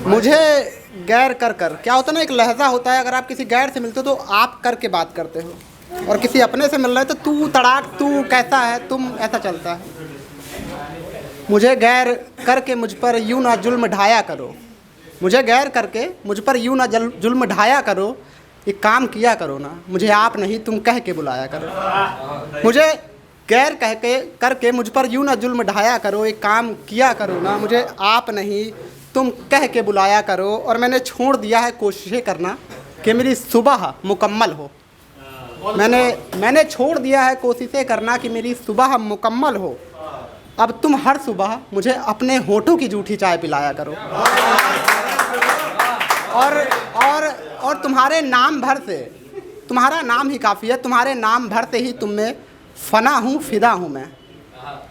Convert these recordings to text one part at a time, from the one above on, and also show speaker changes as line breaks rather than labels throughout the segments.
मुझे गैर कर कर क्या होता है ना, एक लहजा होता है। अगर आप किसी गैर से मिलते हो तो आप करके बात करते हो, और किसी अपने से मिल रहे हो तो तू तड़ाक, तू कैसा है, तुम, ऐसा चलता है। मुझे गैर करके मुझ पर यूं ना जुल्म ढाया करो। मुझे गैर करके मुझ पर यूं ना जुल्म ढाया करो। एक काम किया करो ना, मुझे आप नहीं तुम कह के बुलाया करो। मुझे गैर कह के करके मुझ पर यूं ना जुल्म ढाया करो। एक काम किया करो ना, मुझे आप नहीं तुम कह के बुलाया करो। और मैंने छोड़ दिया है कोशिशें करना कि मेरी सुबह मुकम्मल हो। मैंने छोड़ दिया है कोशिशें करना कि मेरी सुबह मुकम्मल हो। अब तुम हर सुबह मुझे अपने होठों की जूठी चाय पिलाया करो। और तुम्हारे नाम भर से, तुम्हारा नाम ही काफ़ी है। तुम्हारे नाम भर से ही तुम में फ़ना हूँ, फ़िदा हूँ मैं।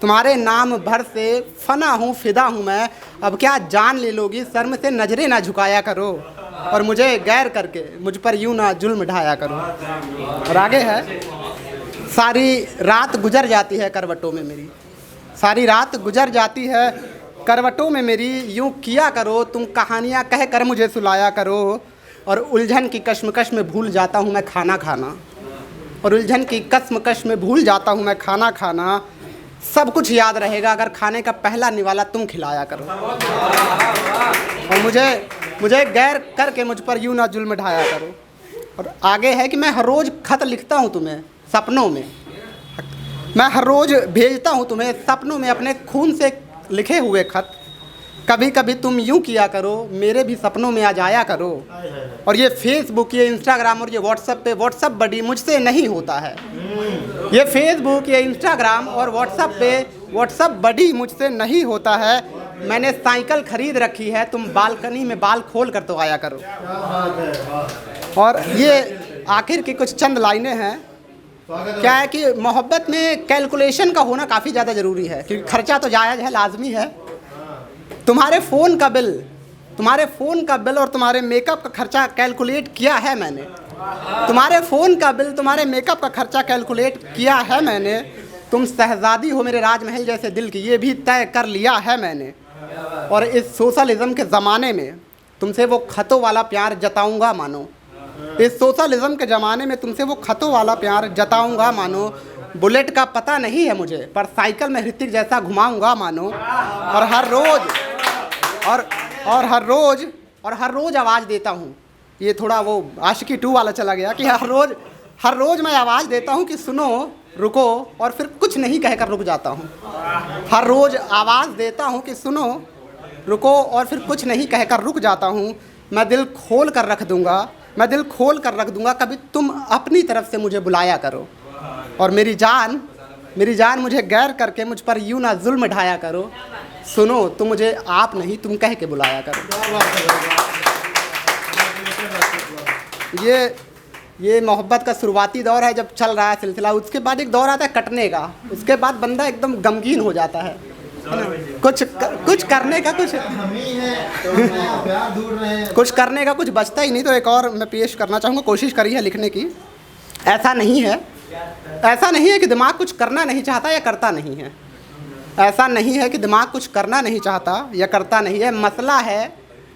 तुम्हारे नाम भर से फ़ना हूँ, फ़िदा हूँ मैं। अब क्या जान ले लोगी, शर्म से नजरें ना झुकाया करो। और मुझे गैर करके मुझ पर यूं ना जुल्म ढाया करो। और आगे है, सारी रात गुजर जाती है करवटों में मेरी। सारी रात गुजर जाती है करवटों में मेरी। यूं किया करो तुम कहानियाँ कह कर मुझे सुलाया करो। और उलझन की कश्मकश में भूल जाता हूँ मैं खाना खाना। और उलझन की कश्मकश में भूल जाता हूँ मैं खाना खाना। सब कुछ याद रहेगा अगर खाने का पहला निवाला तुम खिलाया करो। और मुझे गैर करके मुझ पर यूं ना जुल्म ढाया करो। और आगे है कि मैं हर रोज़ खत लिखता हूँ तुम्हें सपनों में। मैं हर रोज़ भेजता हूँ तुम्हें सपनों में अपने खून से लिखे हुए खत। कभी कभी तुम यूं किया करो, मेरे भी सपनों में आ जाया करो। और ये फेसबुक, ये इंस्टाग्राम और ये व्हाट्सअप बड़ी मुझसे नहीं होता है। ये फेसबुक, ये इंस्टाग्राम और व्हाट्सअप बड़ी मुझसे नहीं होता है। मैंने साइकिल खरीद रखी है, तुम बालकनी में बाल खोल कर तो आया करो। और ये आखिर की कुछ चंद लाइनें हैं। क्या है कि मोहब्बत में कैलकुलेशन का होना काफ़ी ज़्यादा ज़रूरी है, क्योंकि खर्चा तो जायज़ है, लाजमी है। तुम्हारे फ़ोन का बिल और तुम्हारे मेकअप का खर्चा कैलकुलेट किया है मैंने। तुम्हारे फ़ोन का बिल, तुम्हारे मेकअप का खर्चा कैलकुलेट किया है मैंने। तुम शहज़ादी हो मेरे राजमहल जैसे दिल की, ये भी तय कर लिया है मैंने। और इस सोशलिज़म के ज़माने में तुमसे वो खतों वाला प्यार जताऊँगा मानो। इस सोशलिज़म के ज़माने में तुमसे वो खतों वाला प्यार जताऊँगा मानो। बुलेट का पता नहीं है मुझे, पर साइकिल में ऋतिक जैसा घुमाऊँगा मानो। और हर रोज़ आवाज़ देता हूँ। ये थोड़ा वो आशिकी 2 वाला चला गया कि हर रोज़ मैं आवाज़ देता हूँ कि सुनो रुको, और फिर कुछ नहीं कहकर रुक जाता हूँ। हर रोज़ आवाज़ देता हूँ कि सुनो रुको, और फिर कुछ नहीं कहकर रुक जाता हूँ। मैं दिल खोल कर रख दूँगा, कभी तुम अपनी तरफ से मुझे बुलाया करो। और मेरी जान मुझे गैर करके मुझ पर यूं ना जुल्म ढाया करो। सुनो तुम मुझे आप नहीं तुम कह के बुलाया करो। ये मोहब्बत का शुरुआती दौर है, जब चल रहा है सिलसिला। उसके बाद एक दौर आता है कटने का। उसके बाद बंदा एकदम गमगीन हो जाता है ना? कुछ करने का कुछ बचता ही नहीं। तो एक और मैं पेश करना चाहूँगा, कोशिश करी है लिखने की। ऐसा नहीं है कि दिमाग कुछ करना नहीं चाहता या करता नहीं है। ऐसा नहीं है कि दिमाग कुछ करना नहीं चाहता या करता नहीं है। मसला है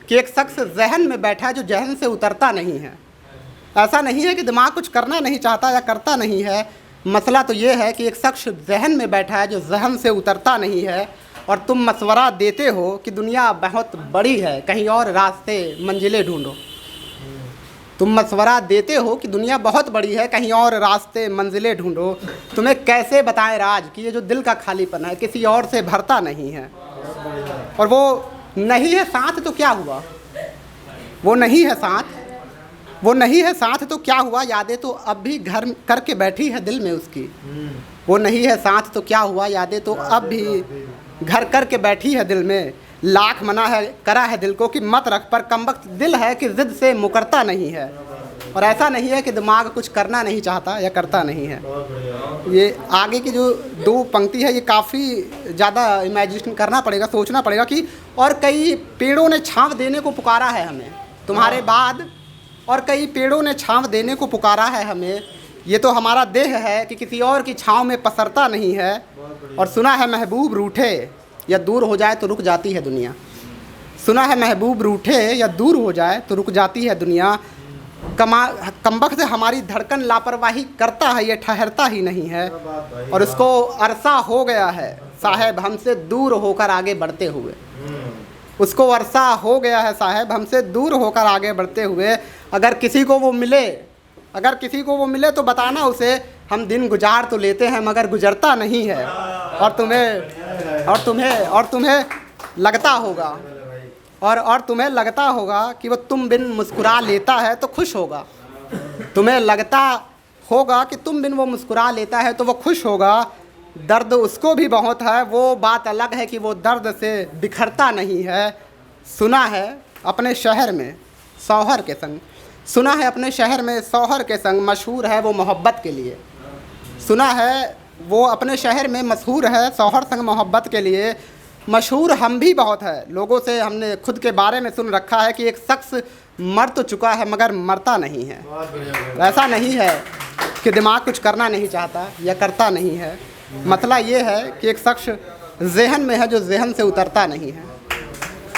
कि एक शख्स जहन में बैठा है जो जहन से उतरता नहीं है। ऐसा नहीं है कि दिमाग कुछ करना नहीं चाहता या करता नहीं है। मसला तो ये है कि एक शख्स जहन में बैठा है जो जहन से उतरता नहीं है। और तुम मशवरा देते हो कि दुनिया बहुत बड़ी है, कहीं और रास्ते मंजिलें ढूंढो। तुम मशवरा देते हो कि दुनिया बहुत बड़ी है, कहीं और रास्ते मंजिलें ढूंढो। तुम्हें कैसे बताएं राज कि ये जो दिल का खालीपन है किसी और से भरता नहीं है। और वो नहीं है साथ तो क्या हुआ, वो नहीं है साथ तो क्या हुआ। यादें तो अब भी घर करके बैठी है दिल में उसकी। वो नहीं है साथ तो क्या हुआ, यादें तो अब भी घर करके बैठी है दिल में। लाख मना है करा है दिल को कि मत रख, पर कमबख्त दिल है कि ज़िद से मुकरता नहीं है। और ऐसा नहीं है कि दिमाग कुछ करना नहीं चाहता या करता नहीं है। ये आगे की जो 2 पंक्ति है ये काफ़ी ज़्यादा इमेजिन करना पड़ेगा, सोचना पड़ेगा कि और कई पेड़ों ने छाँव देने को पुकारा है हमें तुम्हारे बाद। और कई पेड़ों ने छाँव देने को पुकारा है हमें। ये तो हमारा देह है कि किसी और की छाँव में पसरता नहीं है। और सुना है महबूब रूठे या दूर हो जाए तो रुक जाती है दुनिया। सुना है महबूब रूठे या दूर हो जाए तो रुक जाती है दुनिया। कमबख्त हमारी धड़कन लापरवाही करता है, ये ठहरता ही नहीं है। और उसको अरसा हो गया है साहब हमसे दूर होकर आगे बढ़ते हुए। उसको अरसा हो गया है साहब हमसे दूर होकर आगे बढ़ते हुए। अगर किसी को वो मिले तो बताना उसे, हम दिन गुजार तो लेते हैं मगर गुजरता नहीं है। और तुम्हें लगता होगा कि वो तुम बिन मुस्कुरा लेता है तो खुश होगा। तुम्हें लगता होगा कि तुम बिन वो मुस्कुरा लेता है तो वो खुश होगा। दर्द उसको भी बहुत है, वो बात अलग है कि वो दर्द से बिखरता नहीं है। सुना है अपने शहर में शौहर के संग मशहूर है वो मोहब्बत के लिए। सुना है वो अपने शहर में मशहूर है शौहर संग मोहब्बत के लिए। मशहूर हम भी बहुत है, लोगों से हमने खुद के बारे में सुन रखा है कि एक शख्स मर तो चुका है मगर मरता नहीं है। ऐसा नहीं है कि दिमाग कुछ करना नहीं चाहता या करता नहीं है, मतलब ये है कि एक शख्स ज़हन में है जो ज़हन से उतरता नहीं है।